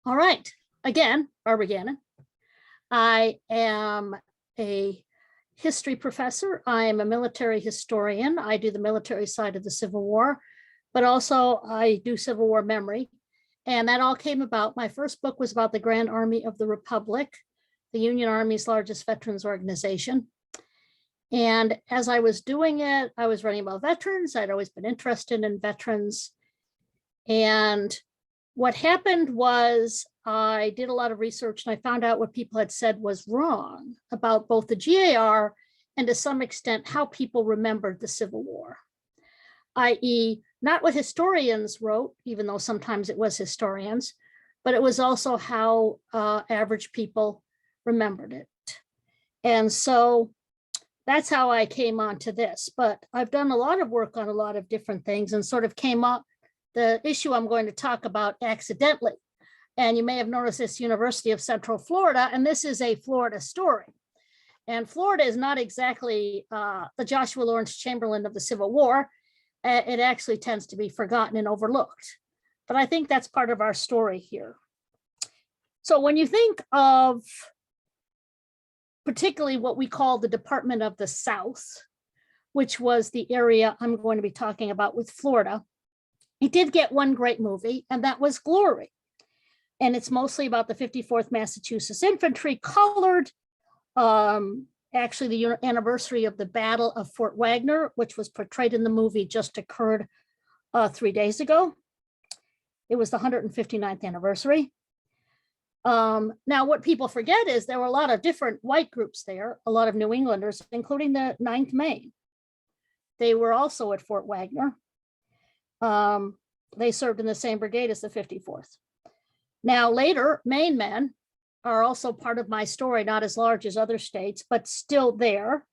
All right. Again, Barbara Gannon. I am a history professor. I am a military historian. I do the military side of the Civil War, but also I do Civil War memory. And that all came about. My first book was about the Grand Army of the Republic, the Union Army's largest veterans organization. And as I was doing it, I was writing about veterans. I'd always been interested in veterans. And what happened was I did a lot of research and I found out what people had said was wrong about both the GAR and to some extent how people remembered the Civil War, i.e. not what historians wrote, even though sometimes it was historians, but it was also how average people remembered it. And so that's how I came onto this. But I've done a lot of work on a lot of different things and sort of came up the issue I'm going to talk about accidentally. And you may have noticed this University of Central Florida, and this is a Florida story. And Florida is not exactly the Joshua Lawrence Chamberlain of the Civil War. It actually tends to be forgotten and overlooked. But I think that's part of our story here. So when you think of particularly what we call the Department of the South, which was the area I'm going to be talking about with Florida, it did get one great movie, and that was Glory. And it's mostly about the 54th Massachusetts Infantry, colored actually the anniversary of the Battle of Fort Wagner, which was portrayed in the movie, just occurred 3 days ago. It was the 159th anniversary. Now, what people forget is there were a lot of different white groups there, a lot of New Englanders, including the 9th Maine. They were also at Fort Wagner. They served in the same brigade as the 54th. Now, later, Maine men are also part of my story, not as large as other states, but still there.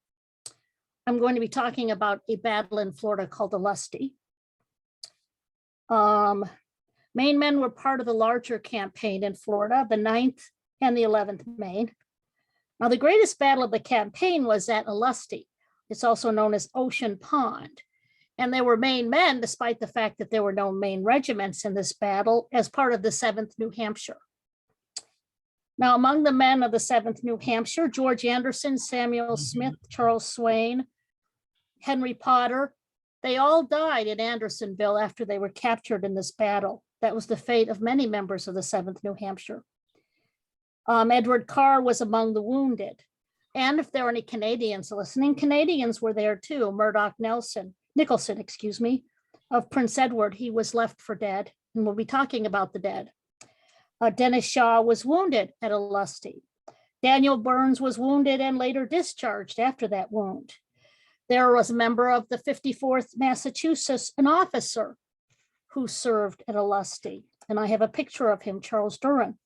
I'm going to be talking about a battle in Florida called Olustee. Maine men were part of the larger campaign in Florida, the 9th and the 11th Maine. Now, the greatest battle of the campaign was at Olustee. It's also known as Ocean Pond. And there were Maine men, despite the fact that there were no Maine regiments in this battle, as part of the 7th New Hampshire. Now, among the men of the 7th New Hampshire, George Anderson, Samuel Smith, Charles Swain, Henry Potter, they all died in Andersonville after they were captured in this battle. That was the fate of many members of the 7th New Hampshire. Edward Carr was among the wounded. And if there are any Canadians listening, Canadians were there too. Murdoch Nicholson, of Prince Edward, he was left for dead, and we'll be talking about the dead. Dennis Shaw was wounded at Olustee. Daniel Burns was wounded and later discharged after that wound. There was a member of the 54th Massachusetts, an officer who served at Olustee, and I have a picture of him, Charles Duran.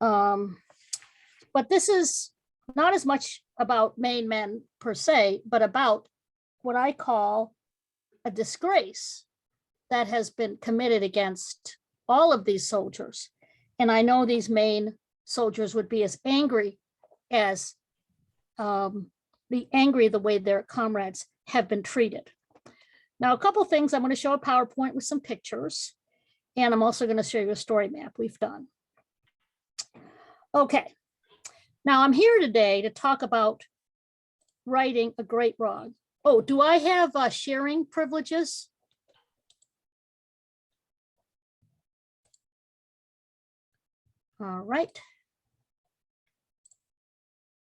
But this is not as much about Maine men per se, but about what I call a disgrace that has been committed against all of these soldiers. And I know these Maine soldiers would be as angry as the way their comrades have been treated. Now, a couple things. I'm going to show a PowerPoint with some pictures, and I'm also going to show you a story map we've done. Okay. Now, I'm here today to talk about righting a great wrong. Oh, do I have sharing privileges? All right.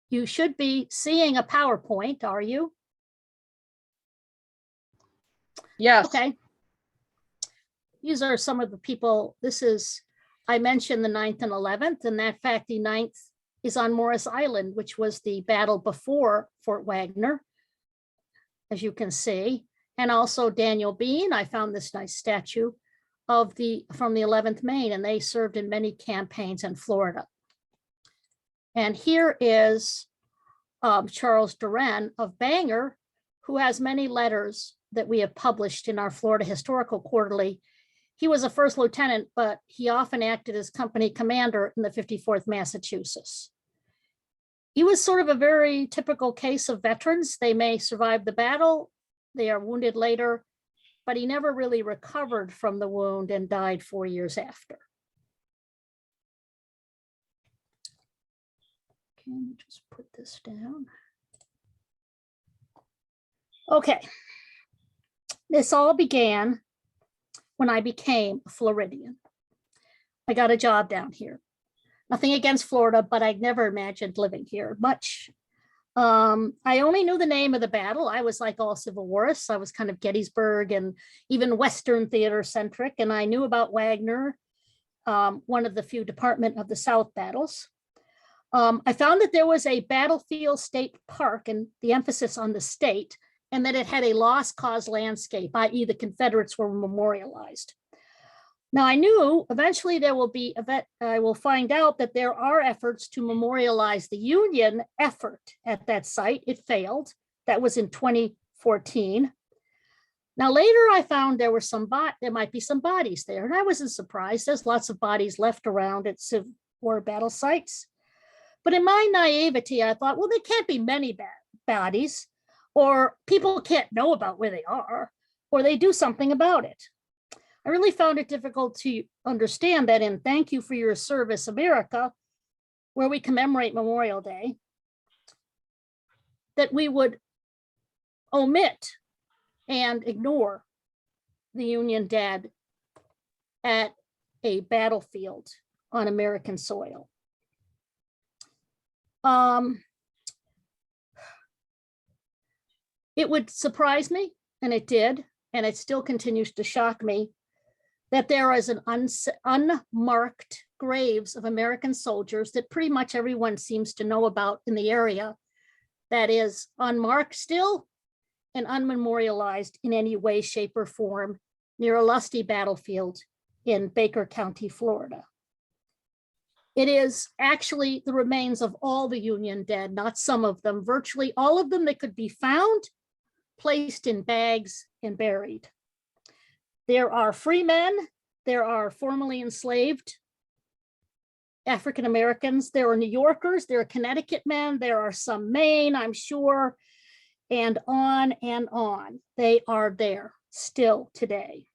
You should be seeing a PowerPoint, are you? Yes. Okay. These are some of the people. I mentioned the 9th and 11th, and that fact, the 9th is on Morris Island, which was the battle before Fort Wagner, as you can see. And also Daniel Bean. I found this nice statue from the 11th Maine, and they served in many campaigns in Florida. And here is Charles Duran of Bangor, who has many letters that we have published in our Florida Historical Quarterly. He was a first lieutenant, but he often acted as company commander in the 54th Massachusetts. He was sort of a very typical case of veterans. They may survive the battle, they are wounded later, but he never really recovered from the wound and died 4 years after. let me just put this down. Okay. This all began when I became a Floridian. I got a job down here. Nothing against Florida, but I never imagined living here much. I only knew the name of the battle. I was like all Civil Warists. I was kind of Gettysburg and even Western theater centric. And I knew about Wagner, one of the few Department of the South battles. I found that there was a battlefield state park, and the emphasis on the state, and that it had a lost cause landscape, i.e. the Confederates were memorialized. Now I knew eventually there will be, I will find out that there are efforts to memorialize the Union effort at that site. It failed. That was in 2014. Now later I found there might be some bodies there, and I wasn't surprised. There's lots of bodies left around at Civil War battle sites. But in my naivety, I thought, well, there can't be many bodies, or people can't know about where they are, or they do something about it. I really found it difficult to understand that in Thank You for Your Service, America, where we commemorate Memorial Day, that we would omit and ignore the Union dead at a battlefield on American soil. It would surprise me, and it did, and it still continues to shock me, that there is an unmarked graves of American soldiers that pretty much everyone seems to know about in the area, that is unmarked still and unmemorialized in any way, shape, or form near Olustee battlefield in Baker County, Florida. It is actually the remains of all the Union dead, not some of them, virtually all of them that could be found, placed in bags and buried. There are free men, there are formerly enslaved African Americans, there are New Yorkers, there are Connecticut men, there are some Maine, I'm sure, and on and on. They are there still today.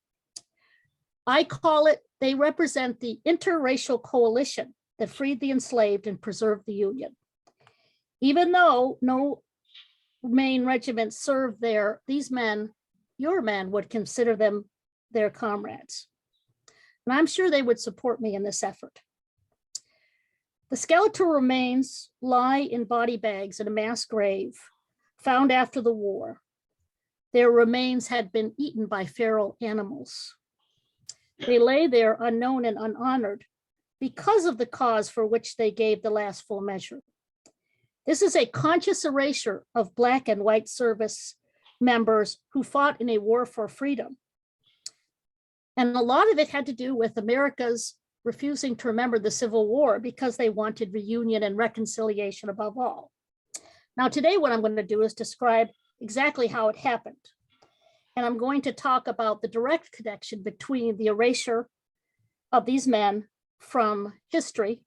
I call it, they represent the interracial coalition that freed the enslaved and preserved the Union. Even though no Maine regiment served there, these men, your men, would consider them their comrades. And I'm sure they would support me in this effort. The skeletal remains lie in body bags in a mass grave found after the war. Their remains had been eaten by feral animals. They lay there unknown and unhonored because of the cause for which they gave the last full measure. This is a conscious erasure of Black and white service members who fought in a war for freedom. And a lot of it had to do with America's refusing to remember the Civil War because they wanted reunion and reconciliation above all. Now, today, what I'm going to do is describe exactly how it happened. And I'm going to talk about the direct connection between the erasure of these men from history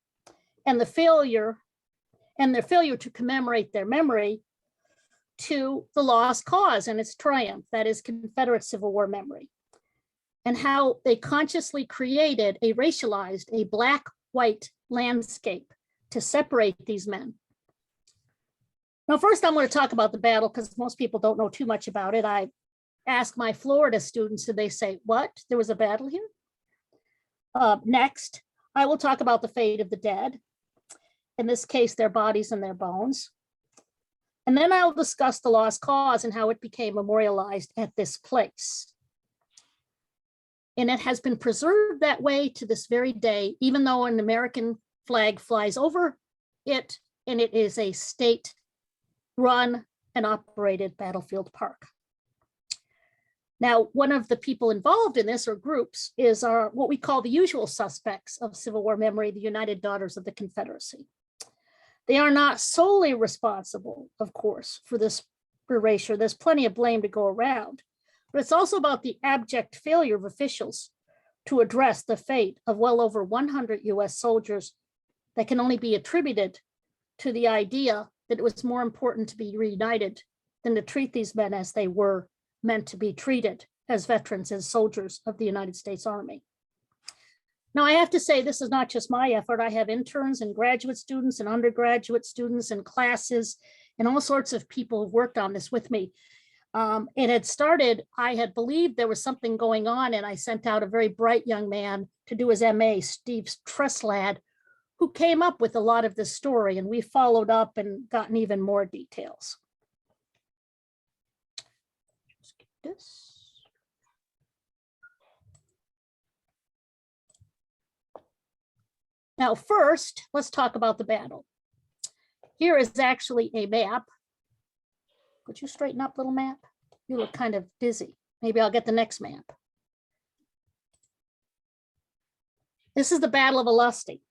and their failure to commemorate their memory to the lost cause and its triumph, that is Confederate Civil War memory, and how they consciously created a racialized, a Black-white landscape to separate these men. Now, first I'm going to talk about the battle because most people don't know too much about it. I ask my Florida students and they say, what? There was a battle here? Next, I will talk about the fate of the dead. In this case, their bodies and their bones. And then I'll discuss the lost cause and how it became memorialized at this place. And it has been preserved that way to this very day, even though an American flag flies over it, and it is a state-run and operated battlefield park. Now, one of the people involved in this, or groups, is what we call the usual suspects of Civil War memory, the United Daughters of the Confederacy. They are not solely responsible, of course, for this erasure. There's plenty of blame to go around, but it's also about the abject failure of officials to address the fate of well over 100 US soldiers that can only be attributed to the idea that it was more important to be reunited than to treat these men as they were meant to be treated, as veterans, as soldiers of the United States Army. Now, I have to say, this is not just my effort. I have interns and graduate students and undergraduate students and classes and all sorts of people who worked on this with me. It had started, I had believed there was something going on, and I sent out a very bright young man to do his MA, Steve Treslad, who came up with a lot of this story, and we followed up and gotten even more details. Just get this. Now, first, let's talk about the battle. Here is actually a map. Could you straighten up, little map? You look kind of dizzy. Maybe I'll get the next map. This is the Battle of Olustee.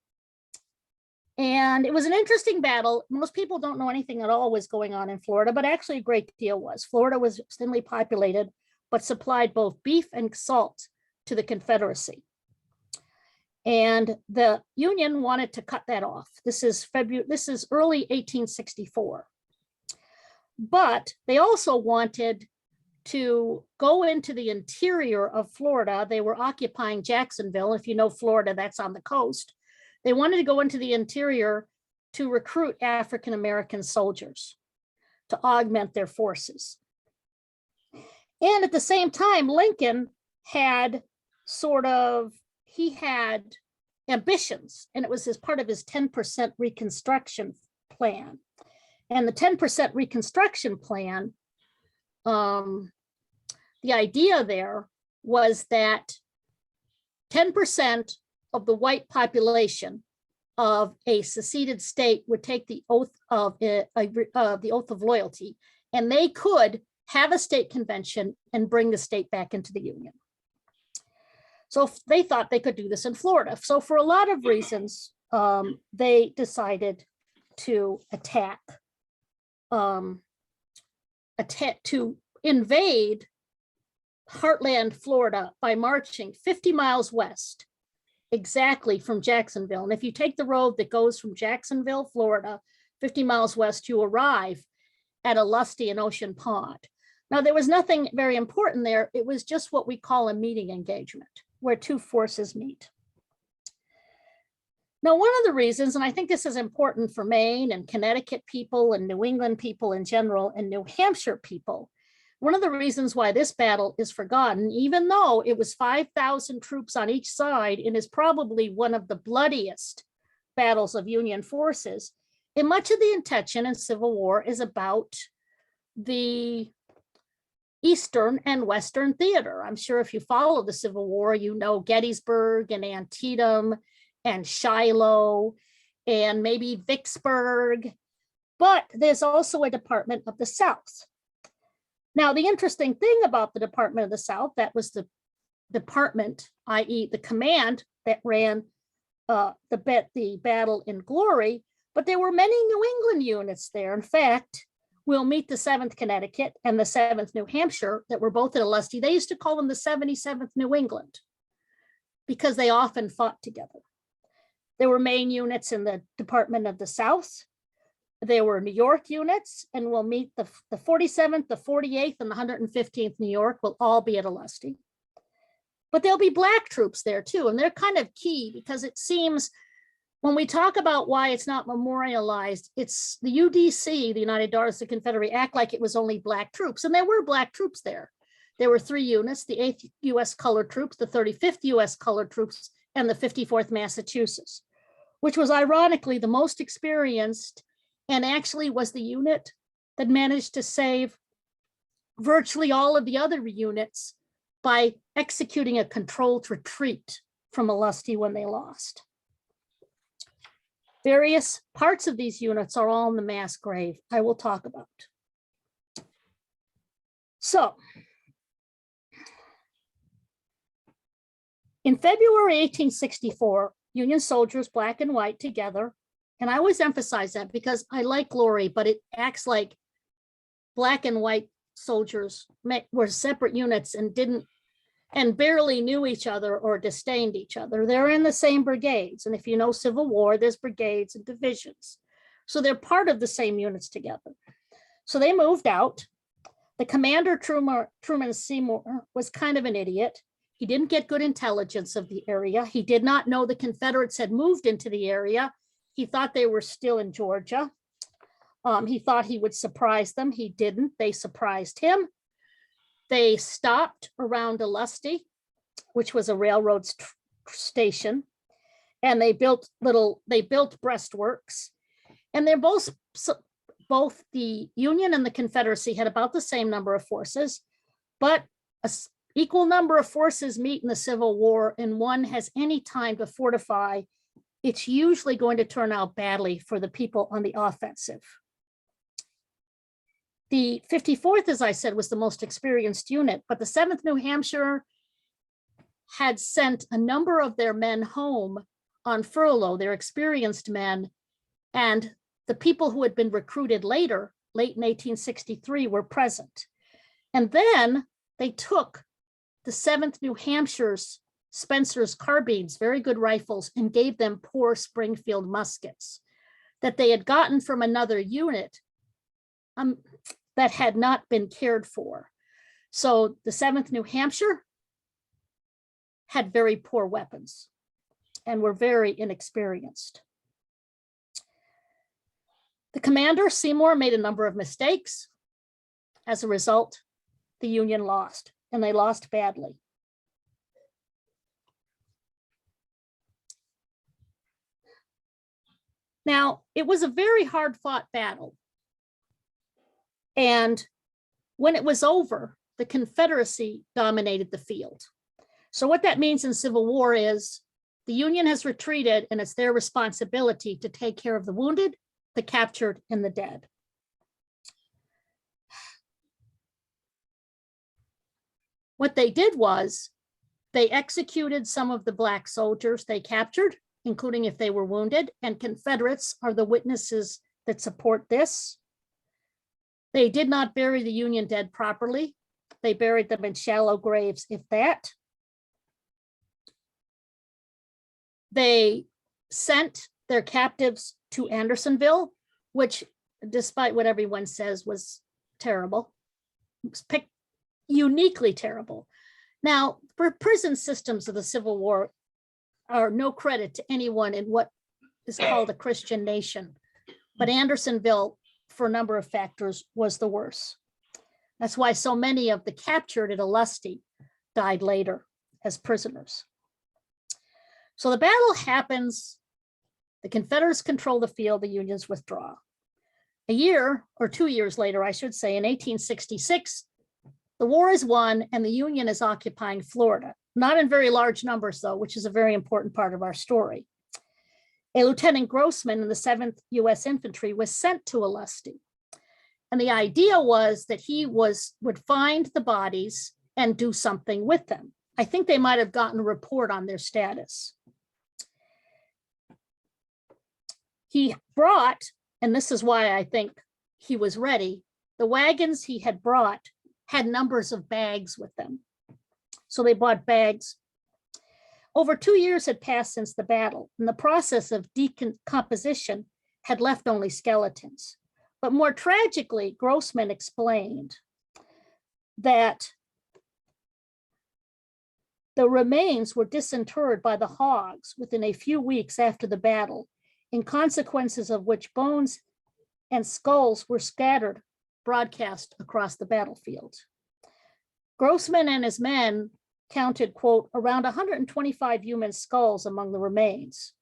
And it was an interesting battle. Most people don't know anything at all was going on in Florida, but actually a great deal was. Florida was thinly populated, but supplied both beef and salt to the Confederacy. And the Union wanted to cut that off. This is early 1864. But they also wanted to go into the interior of Florida. They were occupying Jacksonville. If you know Florida, that's on the coast. They wanted to go into the interior to recruit African-American soldiers to augment their forces. And at the same time, Lincoln had he had ambitions, and it was as part of his 10% Reconstruction plan. And the 10% Reconstruction plan, the idea there was that 10% of the white population of a seceded state would take the oath of loyalty, and they could have a state convention and bring the state back into the Union. So they thought they could do this in Florida. So for a lot of reasons, they decided to to invade heartland Florida by marching 50 miles west, exactly from Jacksonville. And if you take the road that goes from Jacksonville, Florida, 50 miles west, you arrive at Olustee and Ocean Pond. Now, there was nothing very important there. It was just what we call a meeting engagement, where two forces meet. Now, one of the reasons, and I think this is important for Maine and Connecticut people and New England people in general and New Hampshire people, one of the reasons why this battle is forgotten, even though it was 5,000 troops on each side and is probably one of the bloodiest battles of Union forces, and much of the intention in Civil War is about the Eastern and Western theater. I'm sure if you follow the Civil War, you know Gettysburg and Antietam and Shiloh and maybe Vicksburg, but there's also a Department of the South. Now, the interesting thing about the Department of the South, that was the department, i.e. the command that ran the battle in glory, but there were many New England units there. In fact, we'll meet the 7th Connecticut and the 7th New Hampshire that were both at Olustee. They used to call them the 77th New England because they often fought together. There were Maine units in the Department of the South. There were New York units, and we'll meet the 47th, the 48th, and the 115th New York will all be at Olustee. But there'll be Black troops there too, and they're kind of key because it seems when we talk about why it's not memorialized, it's the UDC, the United Daughters of the Confederate, act like it was only Black troops, and there were Black troops there. There were 3 units, the 8th U.S. Colored Troops, the 35th U.S. Colored Troops, and the 54th Massachusetts, which was ironically the most experienced and actually was the unit that managed to save virtually all of the other units by executing a controlled retreat from Olustee when they lost. Various parts of these units are all in the mass grave I will talk about. So, in February 1864, Union soldiers, Black and white, together, and I always emphasize that because I like glory, but it acts like Black and white soldiers were separate units and barely knew each other or disdained each other. They're in the same brigades. And if you know Civil War, there's brigades and divisions. So they're part of the same units together. So they moved out. The commander, Truman Seymour, was kind of an idiot. He didn't get good intelligence of the area. He did not know the Confederates had moved into the area. He thought they were still in Georgia. He thought he would surprise them. He didn't. They surprised him. They stopped around Olustee, which was a railroad station, and they built breastworks. And they're both the Union and the Confederacy had about the same number of forces, but an equal number of forces meet in the Civil War, and one has any time to fortify. It's usually going to turn out badly for the people on the offensive. The 54th, as I said, was the most experienced unit, but the 7th New Hampshire had sent a number of their men home on furlough, their experienced men, and the people who had been recruited later, late in 1863, were present. And then they took the 7th New Hampshire's Spencer's carbines, very good rifles, and gave them poor Springfield muskets that they had gotten from another unit that had not been cared for. So the 7th New Hampshire had very poor weapons and were very inexperienced. The commander, Seymour, made a number of mistakes. As a result, the Union lost, and they lost badly. Now, it was a very hard-fought battle. And when it was over, the Confederacy dominated the field. So what that means in Civil War is the Union has retreated, and it's their responsibility to take care of the wounded, the captured, and the dead. What they did was they executed some of the Black soldiers they captured, including if they were wounded, and Confederates are the witnesses that support this. They did not bury the Union dead properly. They buried them in shallow graves, if that. They sent their captives to Andersonville, which, despite what everyone says, was terrible. It was uniquely terrible. Now, for prison systems of the Civil War are no credit to anyone in what is called a Christian nation, but Andersonville, for a number of factors, was the worst. That's why so many of the captured at Olustee died later as prisoners. So the battle happens. The Confederates control the field, the Unions withdraw. A year or 2 years later, I should say, in 1866, the war is won and the Union is occupying Florida. Not in very large numbers, though, which is a very important part of our story. A Lieutenant Grossman in the 7th U.S. Infantry was sent to Olustee. And the idea was that he would find the bodies and do something with them. I think they might have gotten a report on their status. He brought, and this is why I think he was ready, the wagons he had brought had numbers of bags with them. So they bought bags. Over 2 years had passed since the battle, and the process of decomposition had left only skeletons. But more tragically, Grossman explained that the remains were disinterred by the hogs within a few weeks after the battle, in consequences of which bones and skulls were scattered, broadcast across the battlefield. Grossman and his men counted, quote, around 125 human skulls among the remains.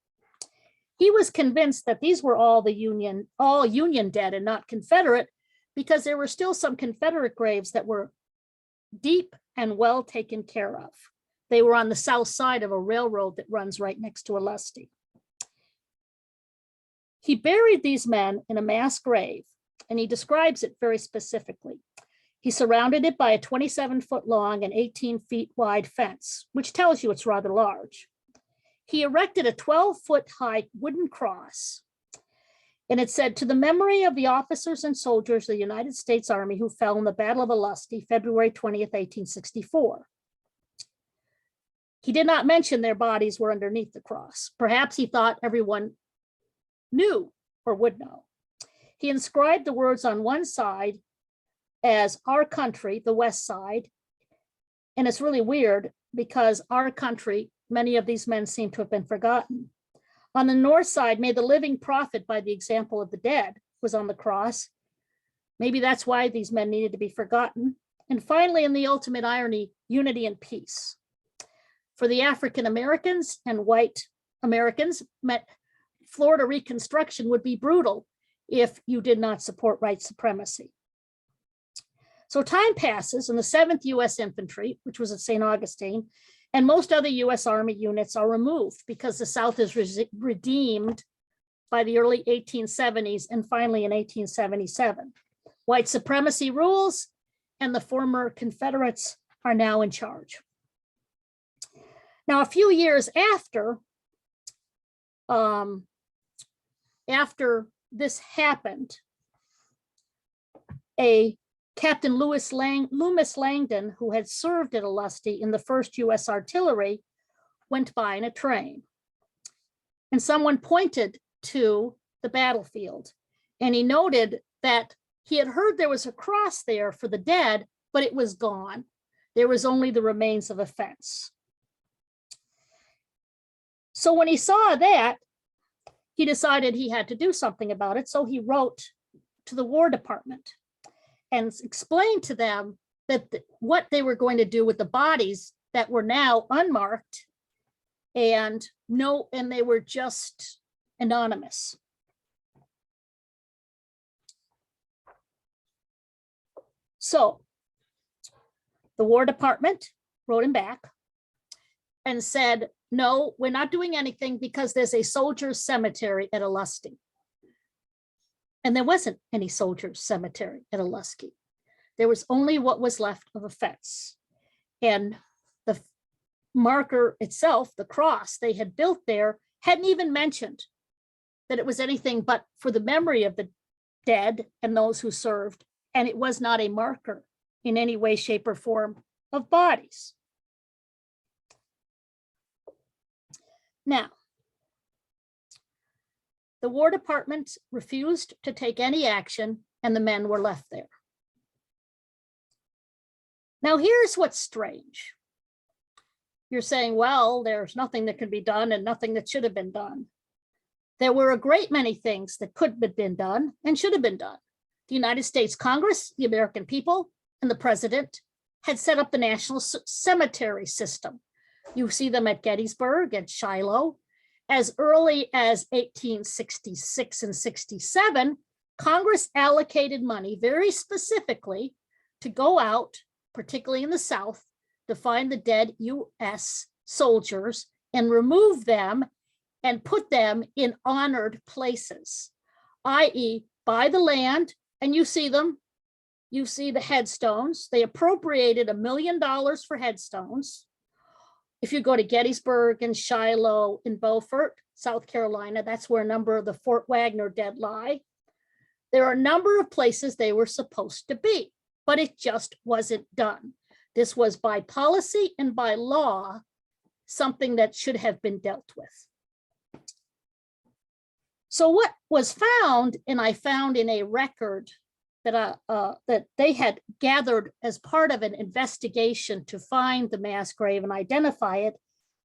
He was convinced that these were all Union dead and not Confederate, because there were still some Confederate graves that were deep and well taken care of. They were on the south side of a railroad that runs right next to Olustee. He buried these men in a mass grave, and he describes it very specifically. He surrounded it by a 27-foot long and 18 feet wide fence, which tells you it's rather large. He erected a 12-foot high wooden cross, and it said, "To the memory of the officers and soldiers of the United States Army who fell in the Battle of Olustee, February 20th, 1864. He did not mention their bodies were underneath the cross. Perhaps he thought everyone knew or would know. He inscribed the words on one side as "Our Country," the west side, and it's really weird. because our country, many of these men seem to have been forgotten. On the north side, may the living profit by the example of the dead was on the cross. Maybe that's why these men needed to be forgotten. And finally, in the ultimate irony, unity and peace. For the African Americans and white Americans, Florida Reconstruction would be brutal if you did not support white supremacy. So time passes, and the 7th U.S. Infantry, which was at St. Augustine, and most other U.S. Army units are removed because the South is redeemed by the early 1870s and finally in 1877. White supremacy rules, and the former Confederates are now in charge. Now, a few years after this happened, a Captain Loomis Langdon, who had served at Olustee in the 1st U.S. Artillery, went by in a train. And someone pointed to the battlefield, and he noted that he had heard there was a cross there for the dead, but it was gone. There was only the remains of a fence. So when he saw that, he decided he had to do something about it. So he wrote to the War Department and explained to them that what they were going to do with the bodies that were now unmarked and they were just anonymous. So the War Department wrote him back and said, no, we're not doing anything because there's a soldiers' cemetery at Olustee. And there wasn't any soldiers' cemetery at Olustee. There was only what was left of a fence. And the marker itself, the cross they had built there, hadn't even mentioned that it was anything but for the memory of the dead and those who served. And it was not a marker in any way, shape, or form of bodies. Now, the War Department refused to take any action, and the men were left there. Now, here's what's strange. You're saying, well, there's nothing that can be done and nothing that should have been done. There were a great many things that could have been done and should have been done. The United States Congress, the American people, and the president had set up the national cemetery system. You see them at Gettysburg, at Shiloh. As early as 1866 and 67, Congress allocated money very specifically to go out, particularly in the South, to find the dead U.S. soldiers and remove them and put them in honored places, i.e., buy the land, and you see them. You see the headstones. They appropriated $1 million for headstones. If you go to Gettysburg and Shiloh in Beaufort, South Carolina, that's where a number of the Fort Wagner dead lie. There are a number of places they were supposed to be, but it just wasn't done. This was by policy and by law, something that should have been dealt with. So what was found, and I found in a record that they had gathered as part of an investigation to find the mass grave and identify it,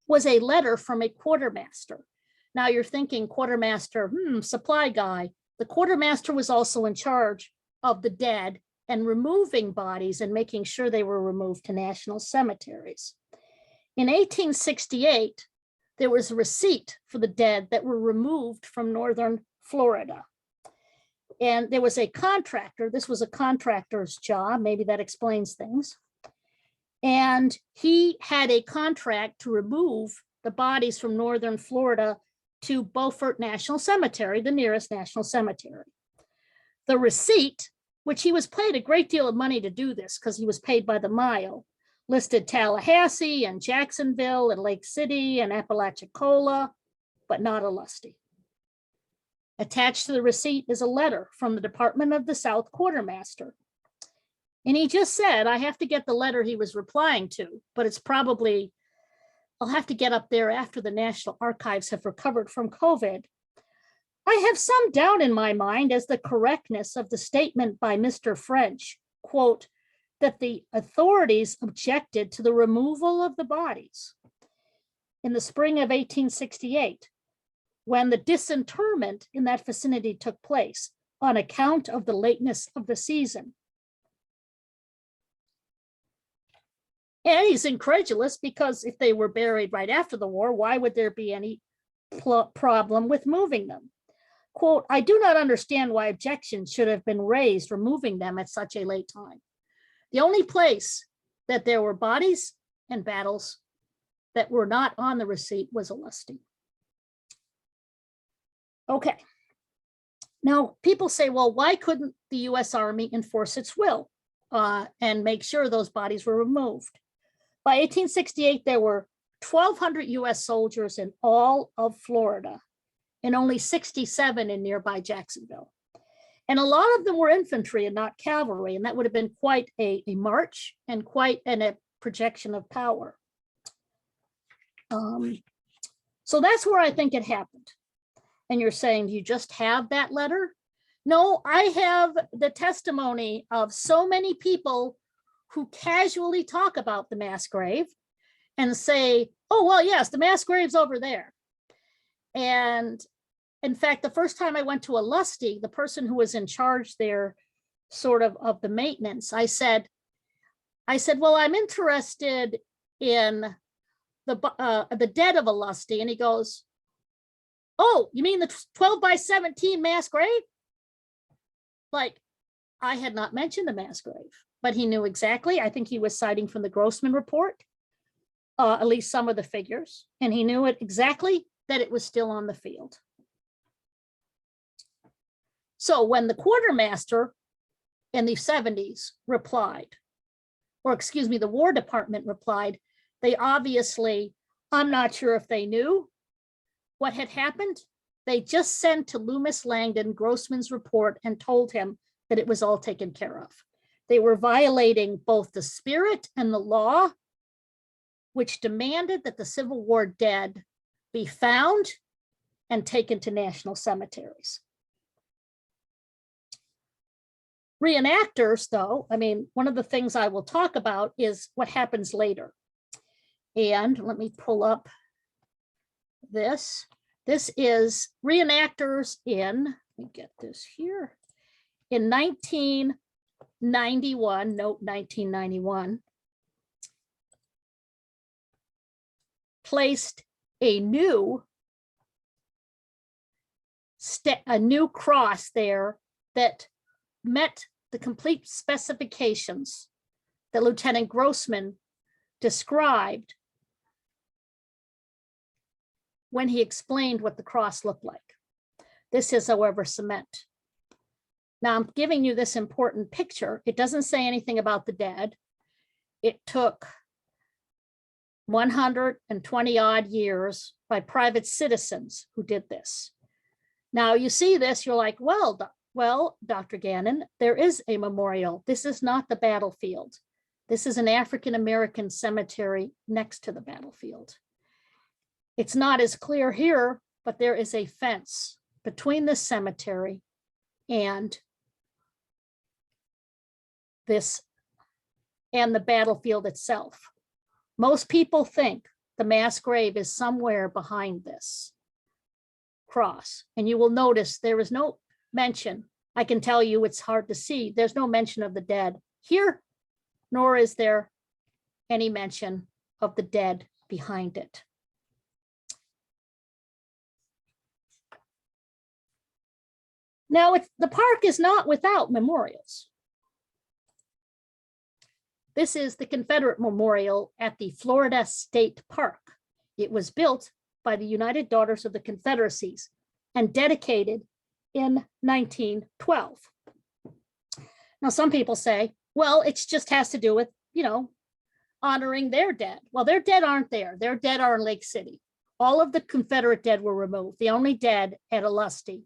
was a letter from a quartermaster. Now you're thinking quartermaster, supply guy. The quartermaster was also in charge of the dead and removing bodies and making sure they were removed to national cemeteries. In 1868, there was a receipt for the dead that were removed from northern Florida. And there was a contractor. This was a contractor's job. Maybe that explains things. And he had a contract to remove the bodies from northern Florida to Beaufort National Cemetery, the nearest national cemetery. The receipt, which he was paid a great deal of money to do this because he was paid by the mile, listed Tallahassee and Jacksonville and Lake City and Apalachicola, but not Olustee. Attached to the receipt is a letter from the Department of the South quartermaster. And he just said, I have to get the letter he was replying to, but it's probably, I'll have to get up there after the National Archives have recovered from COVID. I have some doubt in my mind as the correctness of the statement by Mr. French, quote, that the authorities objected to the removal of the bodies in the spring of 1868, when the disinterment in that vicinity took place on account of the lateness of the season. And he's incredulous because if they were buried right after the war, why would there be any problem with moving them? Quote, I do not understand why objections should have been raised removing them at such a late time. The only place that there were bodies and battles that were not on the receipt was Olustee. Okay. Now, people say, well, why couldn't the US Army enforce its will and make sure those bodies were removed? By 1868, there were 1,200 US soldiers in all of Florida and only 67 in nearby Jacksonville. And a lot of them were infantry and not cavalry, and that would have been quite a march and quite a projection of power. So that's where I think it happened. And you're saying, you just have that letter? No, I have the testimony of so many people who casually talk about the mass grave and say, oh, well, yes, the mass grave's over there. And in fact, the first time I went to Olustee, the person who was in charge there, sort of the maintenance, I said, well, I'm interested in the dead of Olustee. And he goes, oh, you mean the 12 by 17 mass grave? Like, I had not mentioned the mass grave, but he knew exactly. I think he was citing from the Grossman report, at least some of the figures, and he knew it exactly that it was still on the field. So when the quartermaster in the 70s replied, or excuse me, the War Department replied, they obviously, I'm not sure if they knew what had happened. They just sent to Loomis Langdon Grossman's report and told him that it was all taken care of. They were violating both the spirit and the law, which demanded that the Civil War dead be found and taken to national cemeteries. Reenactors, though, I mean, one of the things I will talk about is what happens later. And let me pull up this. This is reenactors in, let me get this here, in 1991, note 1991, placed a new cross there that met the complete specifications that Lieutenant Grossman described when he explained what the cross looked like. This is, however, cement. Now I'm giving you this important picture. It doesn't say anything about the dead. It took 120 odd years by private citizens who did this. Now you see this, you're like, well, Dr. Gannon, there is a memorial. This is not the battlefield. This is an African-American cemetery next to the battlefield. It's not as clear here, but there is a fence between the cemetery and this and the battlefield itself. Most people think the mass grave is somewhere behind this cross, and you will notice there is no mention. I can tell you it's hard to see. There's no mention of the dead here, nor is there any mention of the dead behind it. Now, the park is not without memorials. This is the Confederate Memorial at the Florida State Park. It was built by the United Daughters of the Confederacies and dedicated in 1912. Now, some people say, well, it just has to do with, honoring their dead. Well, their dead aren't there. Their dead are in Lake City. All of the Confederate dead were removed. The only dead at Olustee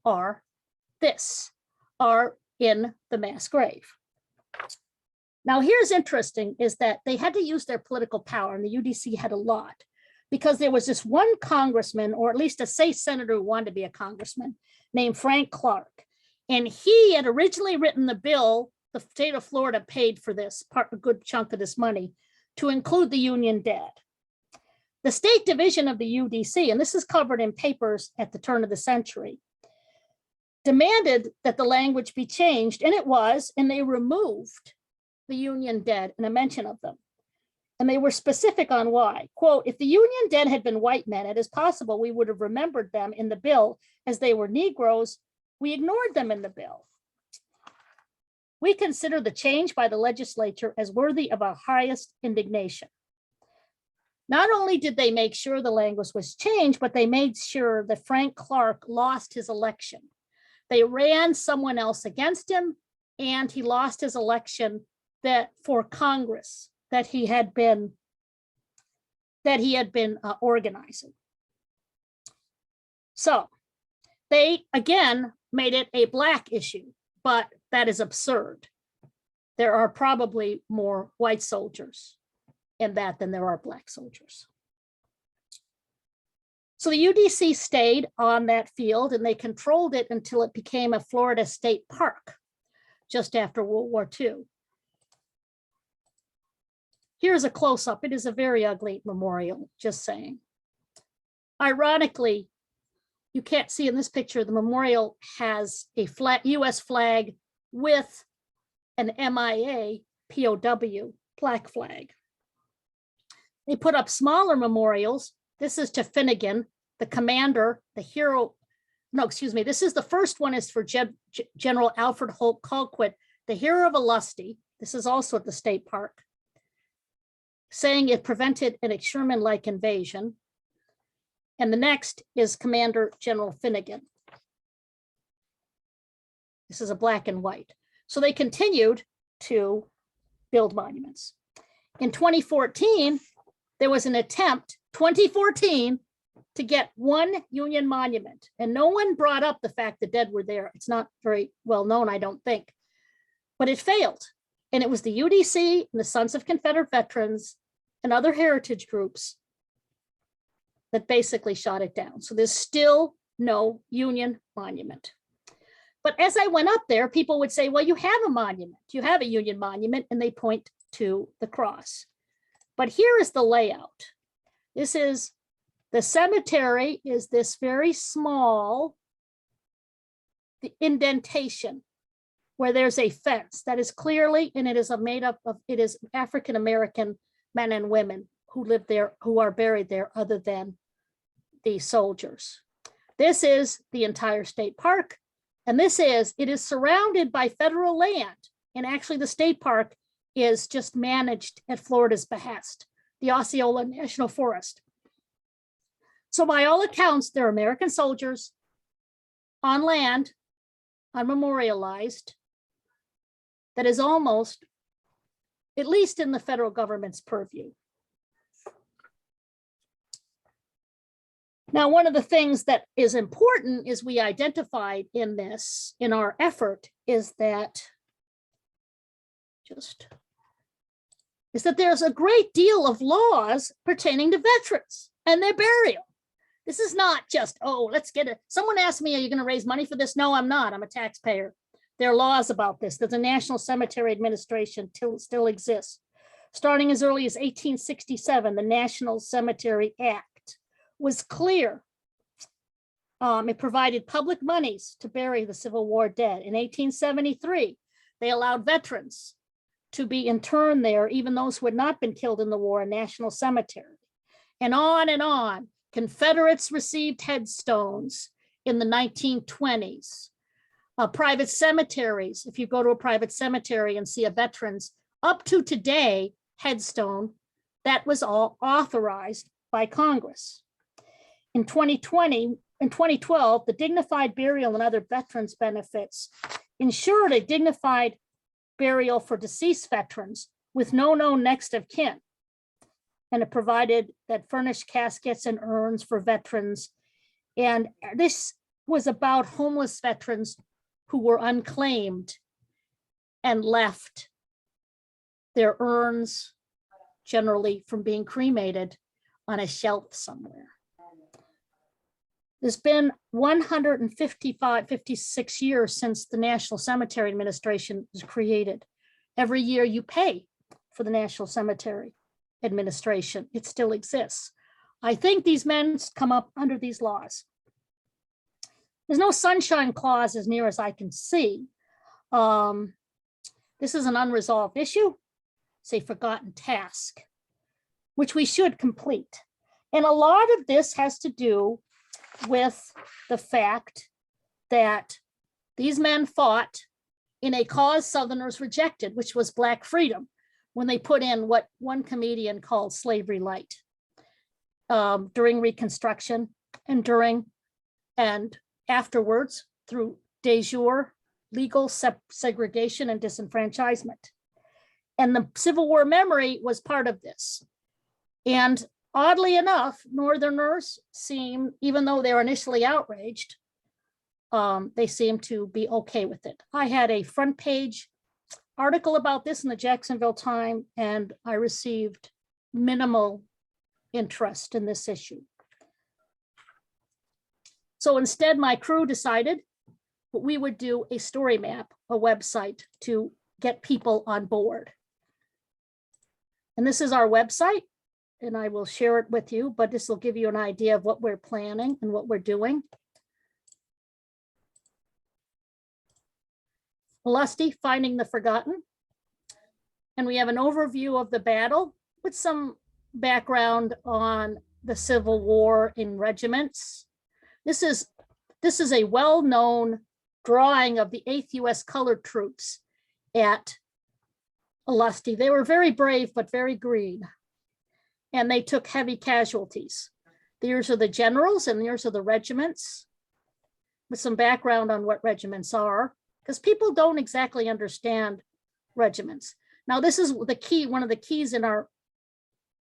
are in the mass grave. Now, here's interesting is that they had to use their political power, and the UDC had a lot, because there was this one congressman, or at least a state senator who wanted to be a congressman, named Frank Clark. And he had originally written the bill the state of Florida paid for this, a good chunk of this money, to include the Union dead. The state division of the UDC, and this is covered in papers at the turn of the century, demanded that the language be changed, and it was, and they removed the Union dead and a mention of them. And they were specific on why. Quote, if the Union dead had been white men, it is possible we would have remembered them in the bill as they were Negroes. We ignored them in the bill. We consider the change by the legislature as worthy of our highest indignation. Not only did they make sure the language was changed, but they made sure that Frank Clark lost his election. They ran someone else against him, and he lost his election for Congress that he had been organizing. So they again made it a black issue, but that is absurd. There are probably more white soldiers in that than there are black soldiers. So the UDC stayed on that field, and they controlled it until it became a Florida state park just after World War II. Here's a close-up. It is a very ugly memorial, just saying. Ironically, you can't see in this picture, the memorial has a US flag with an MIA POW black flag. They put up smaller memorials. This is to Finnegan, the commander, the hero. No, excuse me. This is the first one is for General Alfred Holt Colquitt, the hero of Olustee. This is also at the state park, saying it prevented an Sherman-like invasion. And the next is Commander General Finnegan. This is a black and white. So they continued to build monuments. In 2014, there was an attempt, 2014, to get one Union monument. And no one brought up the fact the dead were there. It's not very well known, I don't think. But it failed. And it was the UDC and the Sons of Confederate Veterans and other heritage groups that basically shot it down. So there's still no Union monument. But as I went up there, people would say, well, you have a monument. You have a Union monument, and they point to the cross. But here is the layout. This is, the cemetery is this very small indentation where there's a fence that is clearly, and it is made up of, it is African-American men and women who live there, who are buried there other than the soldiers. This is the entire state park. And it is surrounded by federal land. And actually the state park is just managed at Florida's behest, the Osceola National Forest. So by all accounts, they're American soldiers on land, unmemorialized, that is almost, at least in the federal government's purview. Now, one of the things that is important is we identified in this, in our effort, is that there's a great deal of laws pertaining to veterans and their burial. This is not just, oh, let's get it. Someone asked me, are you going to raise money for this? No, I'm not. I'm a taxpayer. There are laws about this. There's a National Cemetery Administration still exists. Starting as early as 1867, the National Cemetery Act was clear. It provided public monies to bury the Civil War dead. In 1873, they allowed veterans to be interned there, even those who had not been killed in the war, in National Cemetery. And on and on. Confederates received headstones in the 1920s. Private cemeteries, if you go to a private cemetery and see a veteran's up to today headstone, that was all authorized by Congress. In 2012, the dignified burial and other veterans benefits ensured a dignified burial for deceased veterans with no known next of kin. And it provided that furnished caskets and urns for veterans. And this was about homeless veterans who were unclaimed and left their urns, generally from being cremated, on a shelf somewhere. There's been 56 years since the National Cemetery Administration was created. Every year you pay for the National Cemetery Administration. It still exists. I think these men come up under these laws. There's no sunshine clause as near as I can see. This is an unresolved issue. It's a forgotten task, which we should complete. And a lot of this has to do with the fact that these men fought in a cause Southerners rejected, which was Black freedom, when they put in what one comedian called slavery light during Reconstruction and during and afterwards through de jure legal segregation and disenfranchisement. And the Civil War memory was part of this. And oddly enough, Northerners seem, even though they were initially outraged, they seem to be okay with it. I had a front page article about this in the Jacksonville Times, and I received minimal interest in this issue. So instead, my crew decided that we would do a story map, a website to get people on board. And this is our website, and I will share it with you, but this will give you an idea of what we're planning and what we're doing. Olustee, Finding the Forgotten. And we have an overview of the battle with some background on the Civil War in regiments. This is a well-known drawing of the 8th U.S. Colored Troops at Olustee. They were very brave, but very green. And they took heavy casualties. These are the generals and these are the regiments, with some background on what regiments are, because people don't exactly understand regiments. Now, this is the key, one of the keys in our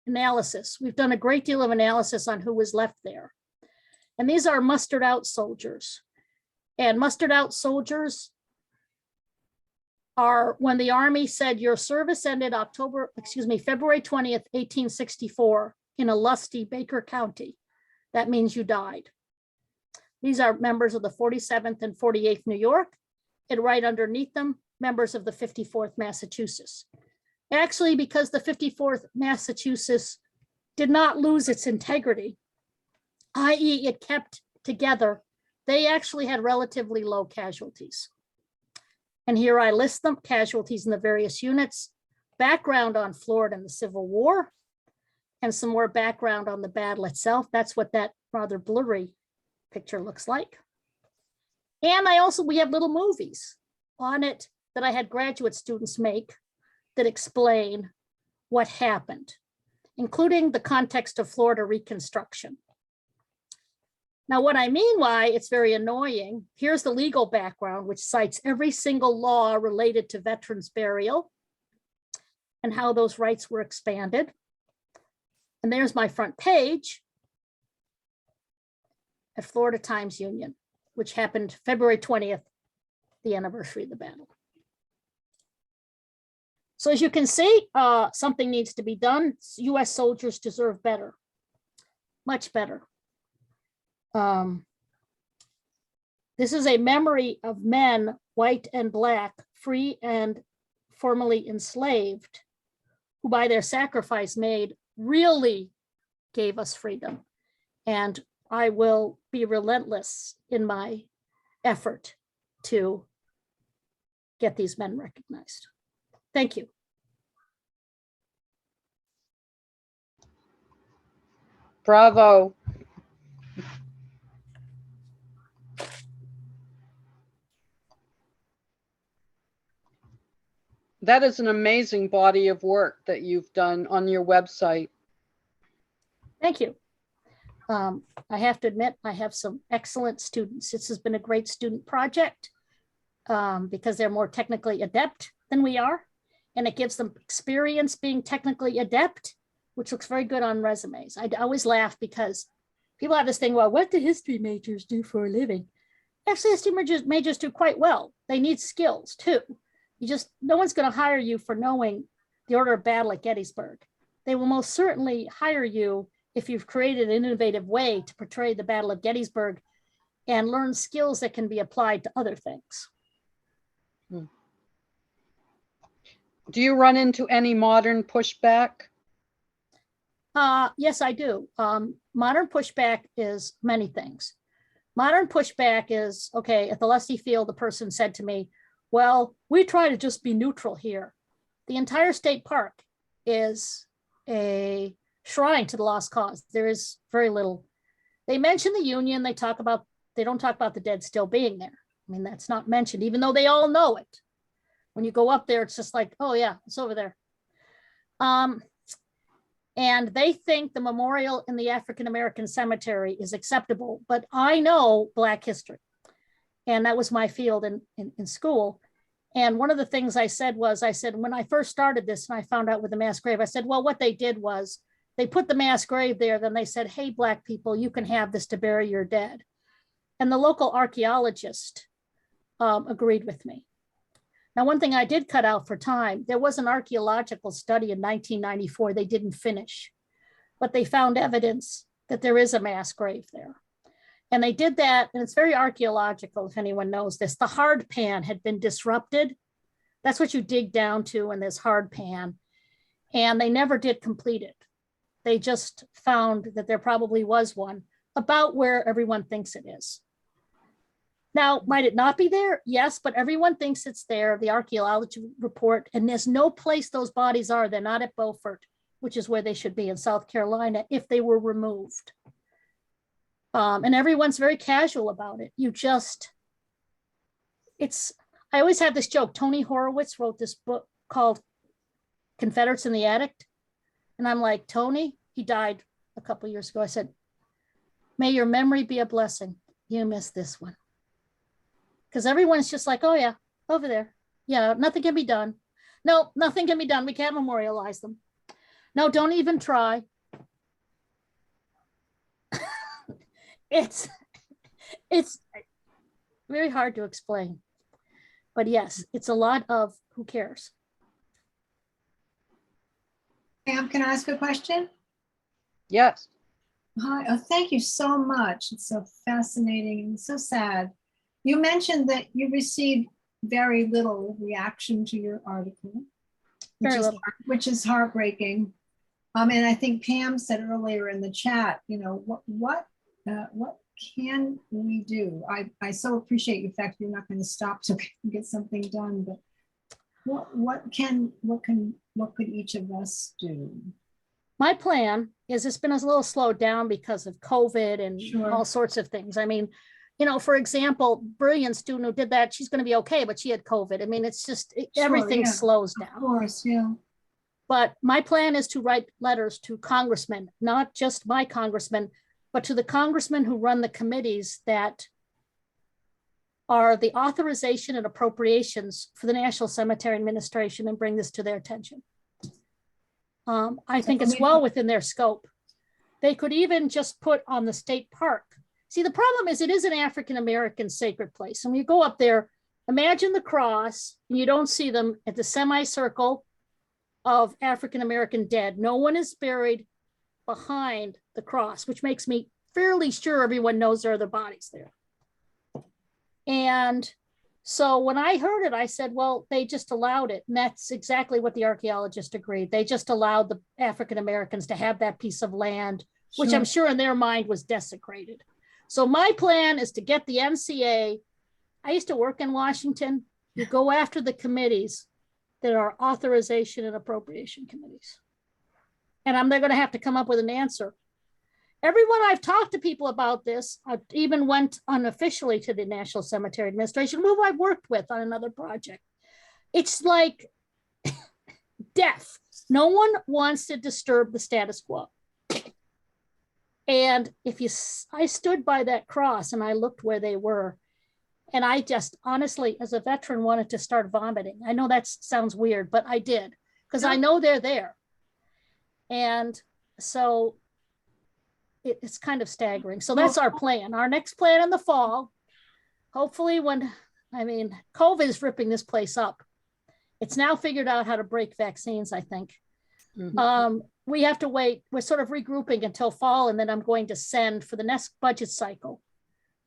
analysis. We've done a great deal of analysis on who was left there. And these are mustered out soldiers. And mustered out soldiers are when the Army said your service ended February 20th, 1864 in Olustee, Baker County. That means you died. These are members of the 47th and 48th New York, and right underneath them, members of the 54th Massachusetts. Actually, because the 54th Massachusetts did not lose its integrity, i.e. it kept together, they actually had relatively low casualties. And here I list them, casualties in the various units, background on Florida and the Civil War, and some more background on the battle itself. That's what that rather blurry picture looks like. And we have little movies on it that I had graduate students make that explain what happened, including the context of Florida Reconstruction. Now, what I mean why it's very annoying, here's the legal background, which cites every single law related to veterans burial and how those rights were expanded. And there's my front page at Florida Times Union, which happened February 20th, the anniversary of the battle. So as you can see, something needs to be done. US soldiers deserve better, much better. This is a memory of men, white and black, free and formerly enslaved, who by their sacrifice really gave us freedom. And I will be relentless in my effort to get these men recognized. Thank you. Bravo. That is an amazing body of work that you've done on your website. Thank you. I have to admit, I have some excellent students. This has been a great student project because they're more technically adept than we are. And it gives them experience being technically adept, which looks very good on resumes. I always laugh because people have this thing, well, what do history majors do for a living? Actually, history majors do quite well. They need skills too. No one's going to hire you for knowing the order of battle at Gettysburg. They will most certainly hire you if you've created an innovative way to portray the Battle of Gettysburg and learn skills that can be applied to other things. Do you run into any modern pushback? Yes, I do. Modern pushback is many things. Modern pushback is, okay, at the Olustee Field, the person said to me, well, we try to just be neutral here. The entire state park is a shrine to the lost cause. There is very little. They mention the Union, they don't talk about the dead still being there. I mean, that's not mentioned, even though they all know it. When you go up there, it's just like, oh yeah, it's over there. And they think the memorial in the African-American cemetery is acceptable, but I know Black history. And that was my field in school. And one of the things I said was, when I first started this and I found out with the mass grave, I said, well, what they did was they put the mass grave there. Then they said, hey, Black people, you can have this to bury your dead. And the local archaeologist agreed with me. Now, one thing I did cut out for time, there was an archaeological study in 1994 they didn't finish, but they found evidence that there is a mass grave there. And they did that, and it's very archaeological, if anyone knows this. The hard pan had been disrupted. That's what you dig down to in this hard pan. And they never did complete it. They just found that there probably was one about where everyone thinks it is. Now, might it not be there? Yes, but everyone thinks it's there, the archaeology report, and there's no place those bodies are. They're not at Beaufort, which is where they should be in South Carolina if they were removed. And everyone's very casual about it. I always have this joke. Tony Horowitz wrote this book called Confederates in the Attic. And I'm like, Tony, he died a couple of years ago. I said, may your memory be a blessing. You missed this one. Because everyone's just like, oh yeah, over there. Yeah, nothing can be done. No, nothing can be done. We can't memorialize them. No, don't even try. It's very hard to explain. But yes, it's a lot of who cares. Pam, can I ask a question? Yes. Hi, oh, thank you so much. It's so fascinating and so sad. You mentioned that you received very little reaction to your article, which is heartbreaking. And I think Pam said earlier in the chat, you know, what can we do? I so appreciate the fact you're not going to stop so we can get something done, but what could each of us do? My plan is, it's been a little slowed down because of COVID and all sorts of things. I mean, you know, for example, brilliant student who did that, she's going to be okay, but she had COVID. I mean, it's just, everything slows down. Of course, yeah. But my plan is to write letters to congressmen, not just my congressman, but to the congressmen who run the committees that are the authorization and appropriations for the National Cemetery Administration, and bring this to their attention. I think it's well within their scope. They could even just put on the state park. See, the problem is it is an African-American sacred place. And when you go up there, imagine the cross, and you don't see them at the semicircle of African-American dead. No one is buried behind the cross, which makes me fairly sure everyone knows there are other bodies there. And so when I heard it, I said, well, they just allowed it. And that's exactly what the archaeologist agreed. They just allowed the African-Americans to have that piece of land, which I'm sure in their mind was desecrated. So my plan is to get the NCA. I used to work in Washington. You go after the committees that are authorization and appropriation committees. And they're going to have to come up with an answer. Everyone I've talked to people about this, I even went unofficially to the National Cemetery Administration, who I've worked with on another project. It's like death. No one wants to disturb the status quo. And I stood by that cross and I looked where they were. And I just honestly, as a veteran, wanted to start vomiting. I know that sounds weird, but I did, because I know they're there. And so it's kind of staggering. So that's our plan. Our next plan in the fall, hopefully COVID is ripping this place up. It's now figured out how to break vaccines, I think. Mm-hmm. we have to wait. We're sort of regrouping until fall, and then I'm going to send for the next budget cycle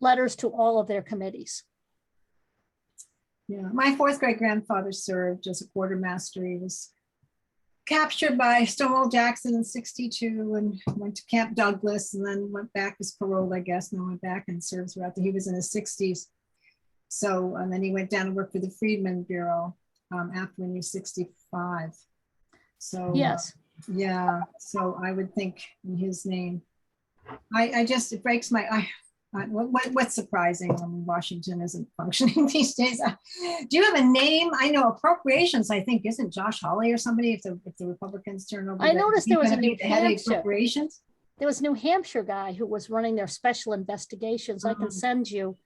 letters to all of their committees. Yeah, my fourth great grandfather served as a quartermaster. He was captured by Stonewall Jackson in '62 and went to Camp Douglas, and then went back as paroled, I guess, and then went back and served throughout he was in his 60s. So, and then he went down and worked for the Freedmen Bureau after when he was 65. So, Yes. Yeah, so I would think in his name. I just, it breaks my, what's surprising when Washington isn't functioning these days. Do you have a name? I know appropriations, I think, isn't Josh Hawley or somebody, if the Republicans turn over? I noticed there was a New Hampshire. Appropriations? There was a New Hampshire guy who was running their special investigations. I can send you.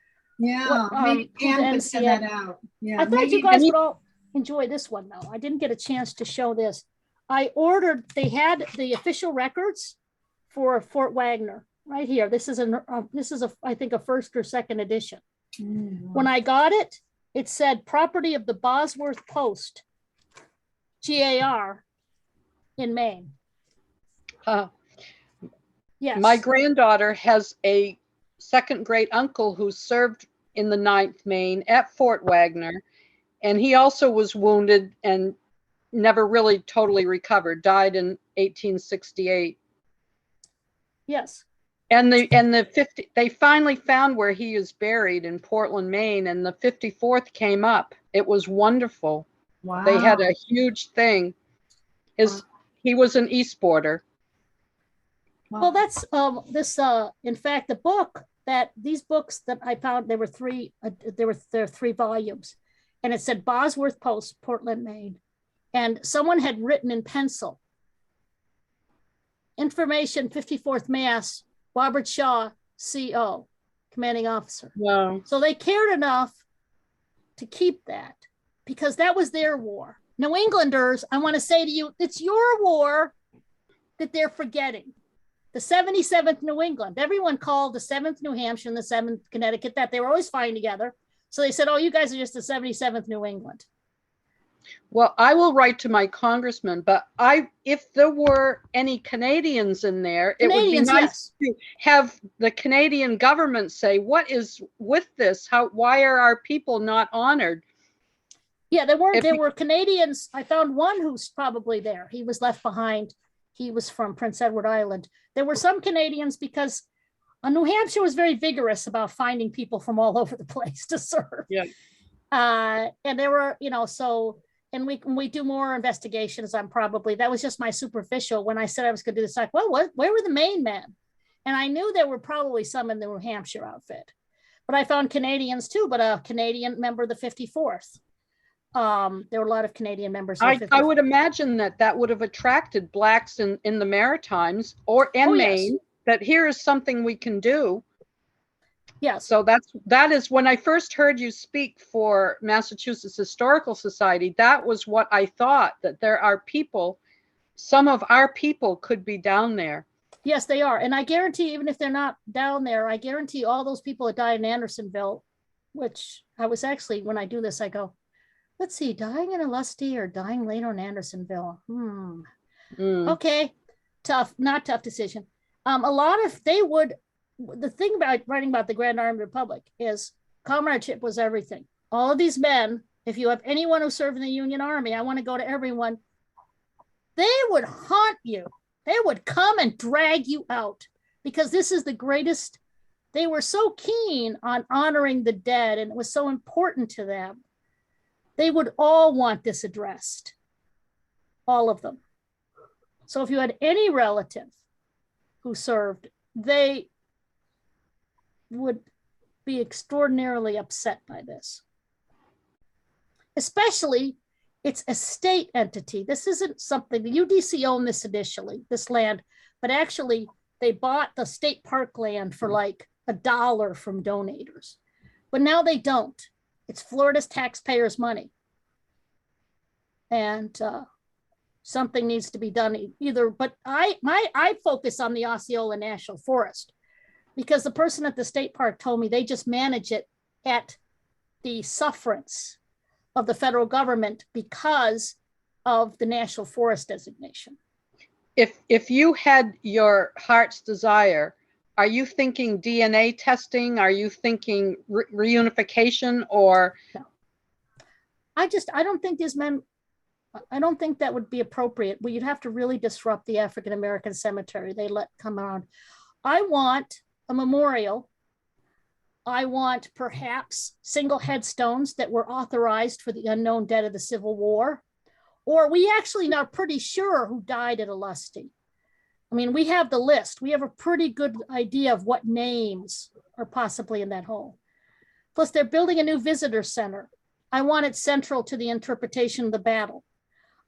Yeah, What, maybe who Pam the could send NCA that out. Yeah, I thought maybe you guys would all enjoy this one though. I didn't get a chance to show this. I ordered, they had the official records for Fort Wagner right here. This is I think a first or second edition. When I got it, it said property of the Bosworth Post, GAR in Maine. Yes. My granddaughter has a second great uncle who served in the 9th Maine at Fort Wagner, and he also was wounded and never really totally recovered, died in 1868. Yes. And they finally found where he is buried in Portland, Maine, and the 54th came up. It was wonderful. Wow. They had a huge thing. He was an Eastboarder. Well, that's in fact, the book these books that I found, there were three volumes, and it said Bosworth Post, Portland, Maine. And someone had written in pencil, information 54th Mass, Robert Shaw, CO, commanding officer. Wow. So they cared enough to keep that because that was their war. New Englanders, I want to say to you, it's your war that they're forgetting. The 77th New England, everyone called the 7th New Hampshire and the 7th Connecticut that they were always fine together. So they said, oh, you guys are just the 77th New England. Well, I will write to my congressman, but if there were any Canadians in there, it would be nice to have the Canadian government say, what is with this? Why are our people not honored? Yeah, there were Canadians. I found one who's probably there. He was left behind. He was from Prince Edward Island. There were some Canadians because New Hampshire was very vigorous about finding people from all over the place to serve. Yeah. And there were, and we do more investigations. That was just my superficial. When I said I was going to do this, like, well, where were the Maine men? And I knew there were probably some in the New Hampshire outfit, but I found Canadians too, but a Canadian member of the 54th. There were a lot of Canadian members. I would imagine that would have attracted Blacks in the Maritimes and Maine, yes. that here is something we can do. Yes. So that is when I first heard you speak for Massachusetts Historical Society, that was what I thought, that there are people, some of our people could be down there. Yes, they are. And I guarantee, even if they're not down there, I guarantee all those people that died in Andersonville, which I was actually, when I do this, I go, let's see, dying in Olustee or dying later in Andersonville. Okay, not tough decision. The thing about writing about the Grand Armed Republic is comradeship was everything. All of these men, if you have anyone who served in the Union Army, I want to go to everyone, they would haunt you. They would come and drag you out because this is the greatest. They were so keen on honoring the dead and it was so important to them. They would all want this addressed, all of them. So if you had any relative who served, they would be extraordinarily upset by this. Especially, it's a state entity. This isn't something, the UDC owned this initially, this land, but actually they bought the state park land for like $1 from donators. But now they don't. It's Florida's taxpayers' money. And something needs to be done either, but I focus on the Osceola National Forest because the person at the state park told me they just manage it at the sufferance of the federal government because of the national forest designation. if you had your heart's desire, are you thinking DNA testing? Are you thinking reunification or? No. I don't think these men, I don't think that would be appropriate. Well, you'd have to really disrupt the African-American cemetery they let come around. I want a memorial. I want perhaps single headstones that were authorized for the unknown dead of the Civil War. Or we actually are pretty sure who died at Olustee. I mean, we have the list. We have a pretty good idea of what names are possibly in that hole. Plus, they're building a new visitor center. I want it central to the interpretation of the battle.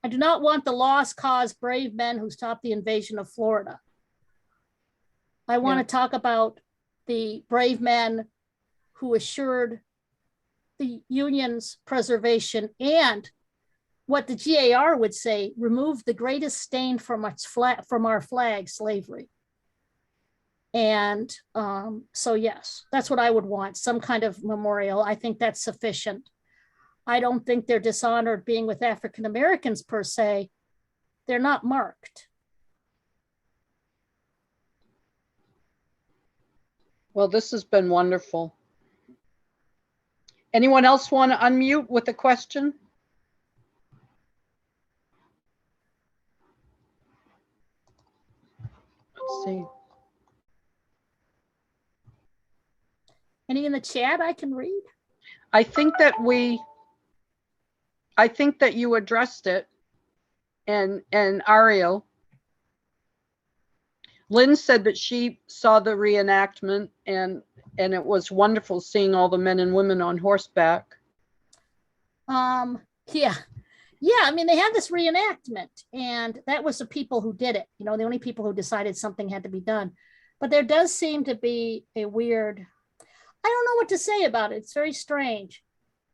I do not want the lost cause brave men who stopped the invasion of Florida. I want to talk about the brave men who assured the Union's preservation and what the GAR would say, remove the greatest stain from our flag, slavery. And so, yes, that's what I would want, some kind of memorial. I think that's sufficient. I don't think they're dishonored being with African Americans per se. They're not marked. Well, this has been wonderful. Anyone else want to unmute with a question? Let's see. Any in the chat I can read? I think that you addressed it, and Ariel. Lynn said that she saw the reenactment and it was wonderful seeing all the men and women on horseback. Yeah. I mean, they had this reenactment, and that was the people who did it. You know, the only people who decided something had to be done. But there does seem to be a weird, I don't know what to say about it. It's very strange.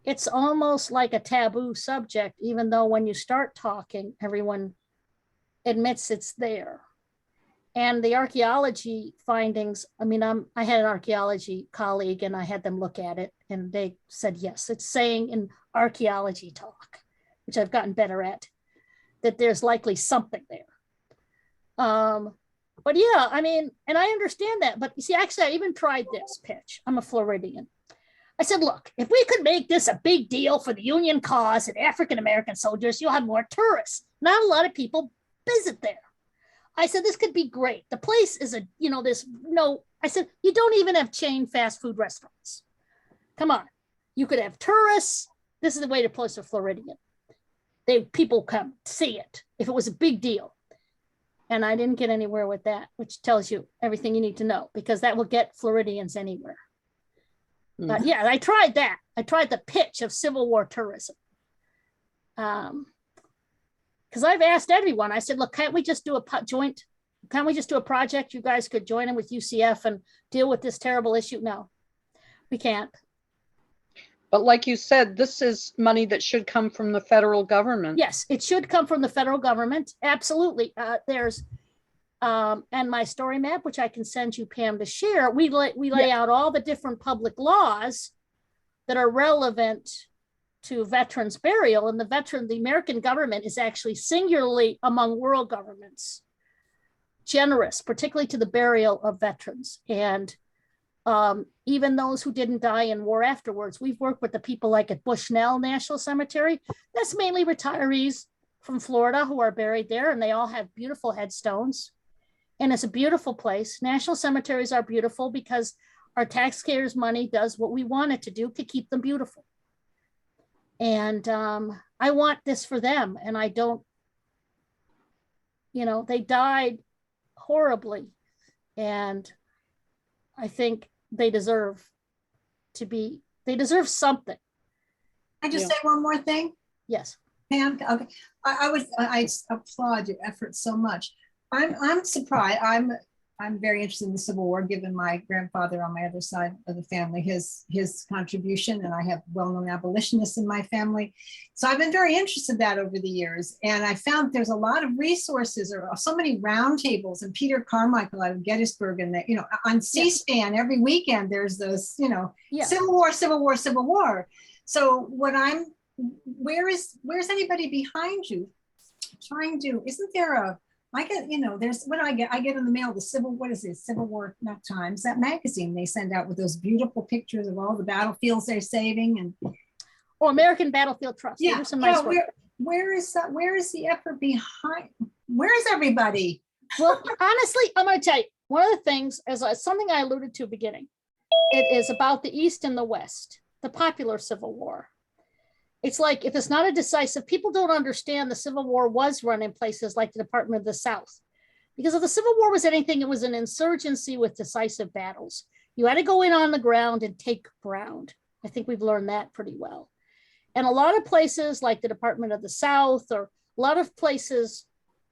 It's almost like a taboo subject, even though when you start talking, everyone admits it's there. And the archaeology findings, I mean, I had an archaeology colleague and I had them look at it and they said, yes, it's saying in archaeology talk, which I've gotten better at, that there's likely something there. But yeah, I mean, and I understand that, but you see, actually, I even tried this pitch. I'm a Floridian. I said, look, if we could make this a big deal for the Union cause and African-American soldiers, you'll have more tourists. Not a lot of people visit there. I said, this could be great. The place is I said, you don't even have chain fast food restaurants. Come on. You could have tourists. This is the way to place a Floridian. People come see it if it was a big deal. And I didn't get anywhere with that, which tells you everything you need to know, because that will get Floridians anywhere. But yeah, I tried that. I tried the pitch of Civil War tourism. Because I've asked everyone, I said, look, can't we just do a project? You guys could join in with UCF and deal with this terrible issue. No, we can't. But like you said, this is money that should come from the federal government. Yes, it should come from the federal government. Absolutely. There's, and my story map, which I can send you, Pam, to share, we lay out all the different public laws that are relevant to veterans burial. And the American government is actually singularly among world governments generous, particularly to the burial of veterans. And even those who didn't die in war afterwards. We've worked with the people like at Bushnell National Cemetery. That's mainly retirees from Florida who are buried there, and they all have beautiful headstones. And it's a beautiful place. National cemeteries are beautiful because our taxpayers' money does what we want it to do to keep them beautiful. And I want this for them. And I don't, they died horribly. And I think they deserve something. I just say one more thing? Yes. Pam, okay. I applaud your efforts so much. I'm surprised. I'm very interested in the Civil War, given my grandfather on my other side of the family, his contribution, and I have well-known abolitionists in my family. So I've been very interested in that over the years. And I found there's a lot of resources, or so many roundtables, and Peter Carmichael out of Gettysburg, and on C-SPAN every weekend, there's those, Civil War, Civil War, Civil War. So where's anybody behind you isn't there I get, there's when I get in the mail the Civil War Times, that magazine they send out with those beautiful pictures of all the battlefields they're saving and American Battlefield Trust. Yeah, some nice work. Where is the effort behind? Where is everybody? Well, honestly, I'm going to tell you, one of the things, as something I alluded to beginning, it is about the East and the West, the popular Civil War. It's like, if it's not a decisive, people don't understand the Civil War was run in places like the Department of the South. Because if the Civil War was anything, it was an insurgency with decisive battles. You had to go in on the ground and take ground. I think we've learned that pretty well. And a lot of places like the Department of the South, or a lot of places,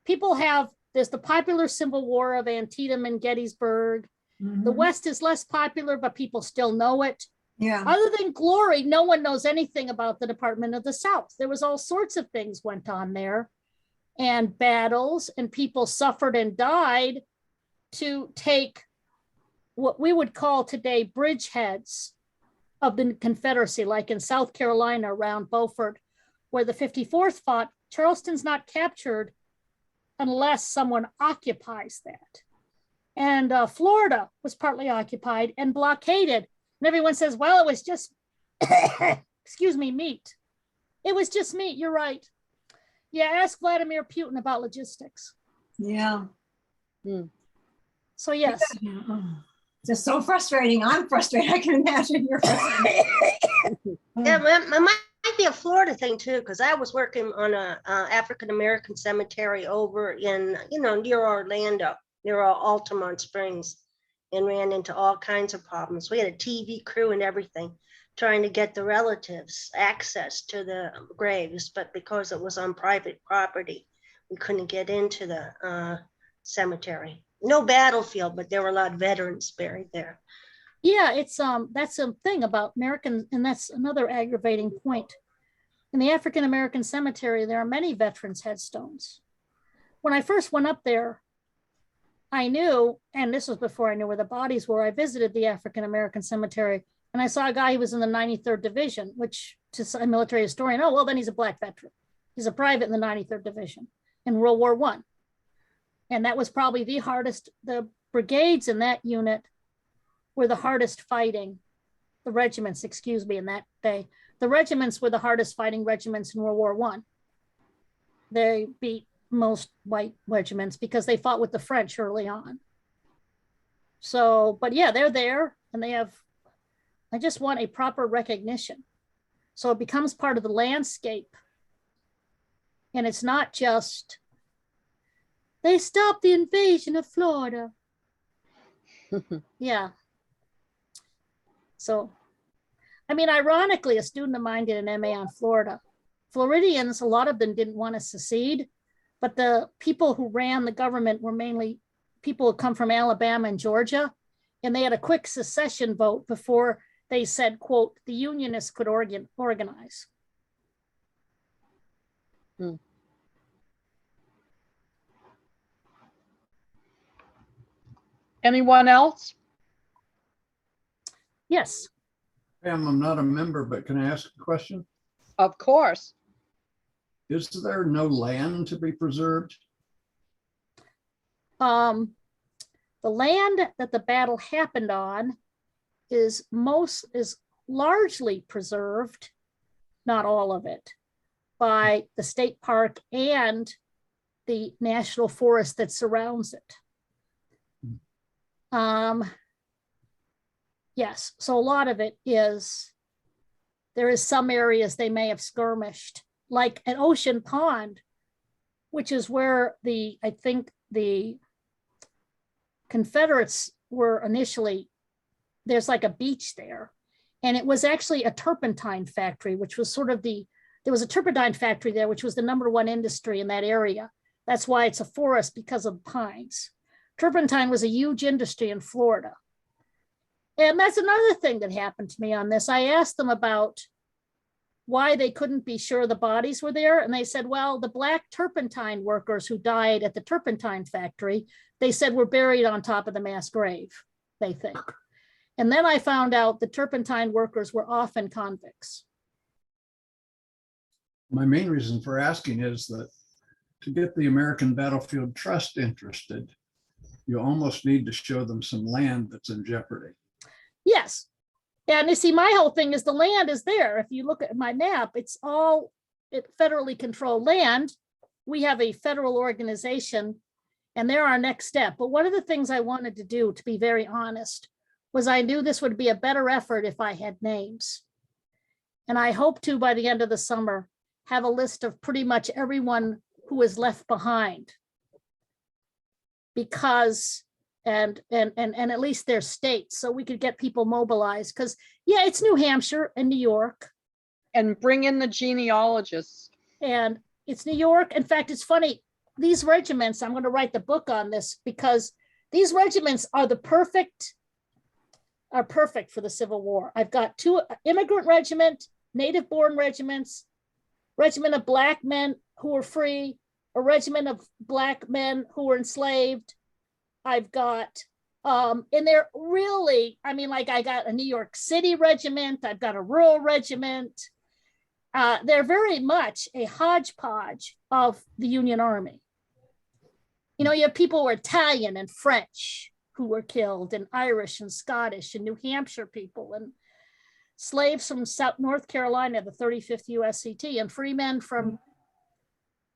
there's the popular Civil War of Antietam and Gettysburg. Mm-hmm. The West is less popular, but people still know it. Yeah. Other than glory, no one knows anything about the Department of the South. There was all sorts of things went on there, and battles, and people suffered and died to take what we would call today bridgeheads of the Confederacy, like in South Carolina around Beaufort, where the 54th fought. Charleston's not captured unless someone occupies that. And Florida was partly occupied and blockaded. And everyone says, well, it was just, excuse me, meat. It was just meat, you're right. Yeah, ask Vladimir Putin about logistics. Yeah. So yes. Just so frustrating. I'm frustrated. I can imagine you're frustrated. Yeah, it might be a Florida thing too, because I was working on a African-American cemetery over in, near Orlando, near Altamont Springs, and ran into all kinds of problems. We had a TV crew and everything trying to get the relatives access to the graves, but because it was on private property, we couldn't get into the cemetery. No battlefield, but there were a lot of veterans buried there. Yeah, it's that's a thing about American, and that's another aggravating point. In the African American cemetery, there are many veterans' headstones. When I first went up there, I knew, and this was before I knew where the bodies were, I visited the African American cemetery, and I saw a guy who was in the 93rd Division, which to a military historian, oh, well, then he's a Black veteran. He's a private in the 93rd Division in World War I. And that was probably the hardest. The brigades in that unit were the hardest fighting, the regiments, excuse me, in that day. The regiments were the hardest fighting regiments in World War I. They beat most white regiments because they fought with the French early on. So, but yeah, they're there, and I just want a proper recognition. So it becomes part of the landscape. And it's not just, they stopped the invasion of Florida. Yeah. So, I mean, ironically, a student of mine did an MA on Florida. Floridians, a lot of them didn't want to secede, but the people who ran the government were mainly people who come from Alabama and Georgia, and they had a quick secession vote before they said, quote, the Unionists could organize. Anyone else? Yes. I'm not a member, but can I ask a question? Of course. Is there no land to be preserved? The land that the battle happened on is largely preserved, not all of it, by the state park and the national forest that surrounds it. Yes, so a lot of it is, there is some areas they may have skirmished, like at Ocean Pond, which is where I think the Confederates were initially, there's like a beach there. And it was actually a turpentine factory, which was sort of there was a turpentine factory there, which was the #1 industry in that area. That's why it's a forest, because of pines. Turpentine was a huge industry in Florida. And that's another thing that happened to me on this. I asked them about why they couldn't be sure the bodies were there. And they said, well, the Black turpentine workers who died at the turpentine factory, they said were buried on top of the mass grave, they think. And then I found out the turpentine workers were often convicts. My main reason for asking is that to get the American Battlefield Trust interested, you almost need to show them some land that's in jeopardy. Yes. And you see, my whole thing is the land is there. If you look at my map, it's all federally controlled land. We have a federal organization and they're our next step. But one of the things I wanted to do, to be very honest, was I knew this would be a better effort if I had names. And I hope to, by the end of the summer, have a list of pretty much everyone who is left behind. Because, and at least their states, so we could get people mobilized. Because, yeah, it's New Hampshire and New York. And bring in the genealogists. And it's New York. In fact, it's funny, these regiments, I'm going to write the book on this because these regiments are perfect for the Civil War. I've got 2 immigrant regiment, native born regiments, regiment of Black men who were free, a regiment of Black men who were enslaved. I've got, and they're really, I mean, like I got a New York City regiment, I've got a rural regiment. They're very much a hodgepodge of the Union Army. You know, you have people who are Italian and French who were killed, and Irish and Scottish and New Hampshire people, and slaves from North Carolina, the 35th USCT, and free men from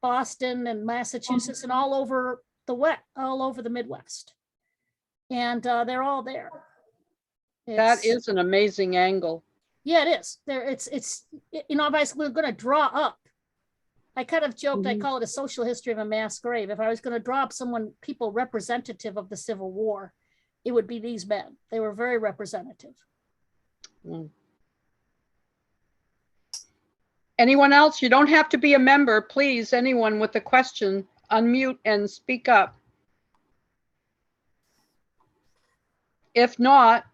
Boston and Massachusetts and all over the Midwest. And they're all there. That is an amazing angle. Yeah, it is. It's you know, if I was going to draw up, I kind of joked, I call it a social history of a mass grave. If I was going to draw up people representative of the Civil War, it would be these men. They were very representative. Anyone else? You don't have to be a member. Please, anyone with a question, unmute and speak up. If not,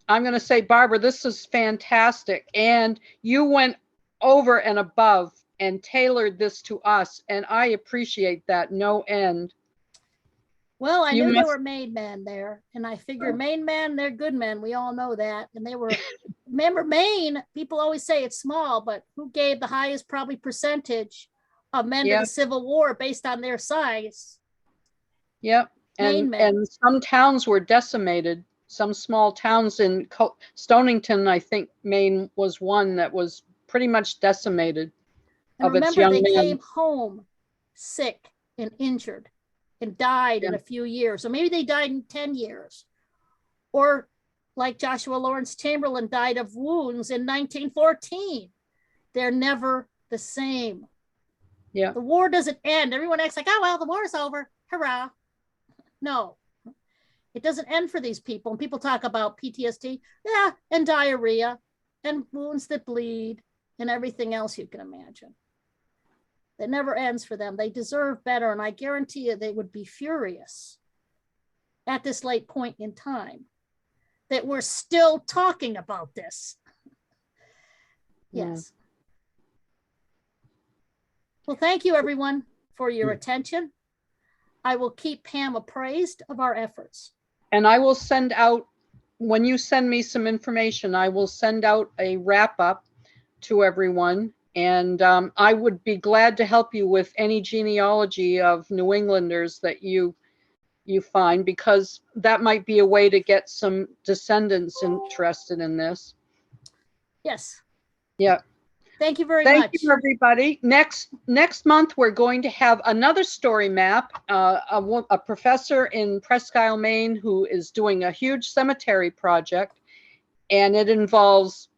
I'm going to say, Barbara, this is fantastic. And you went over and above and tailored this to us. And I appreciate that no end. Well, I knew there were Maine men there. And I figure Maine men, they're good men. We all know that. And they were, remember Maine, people always say it's small, but who gave the highest probably percentage of men to the Civil War based on their size? Yep. And some towns were decimated. Some small towns in Stonington, I think Maine was one that was pretty much decimated. And remember, they came home sick and injured and died in a few years. Or maybe they died in 10 years. Or like Joshua Lawrence Chamberlain died of wounds in 1914. They're never the same. Yeah. The war doesn't end. Everyone acts like, oh, well, the war's over. Hurrah. No, it doesn't end for these people. And people talk about PTSD, yeah, and diarrhea and wounds that bleed and everything else you can imagine. It never ends for them. They deserve better. And I guarantee you they would be furious at this late point in time that we're still talking about this. Yes. Well, thank you everyone for your attention. I will keep Pam appraised of our efforts. And I will send out, when you send me some information, I will send out a wrap up to everyone. And I would be glad to help you with any genealogy of New Englanders that you find, because that might be a way to get some descendants interested in this. Yes. Yeah. Thank you very much. Thank you, everybody. Next month, we're going to have another story map. A professor in Presque Isle, Maine, who is doing a huge cemetery project, and it involves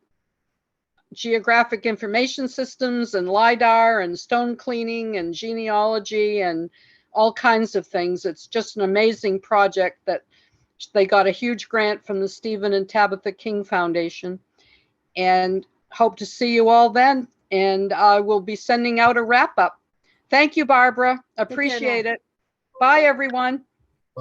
geographic information systems and LIDAR and stone cleaning and genealogy and all kinds of things. It's just an amazing project that they got a huge grant from the Stephen and Tabitha King Foundation. And hope to see you all then. And I will be sending out a wrap up. Thank you, Barbara. Appreciate it. Bye, everyone.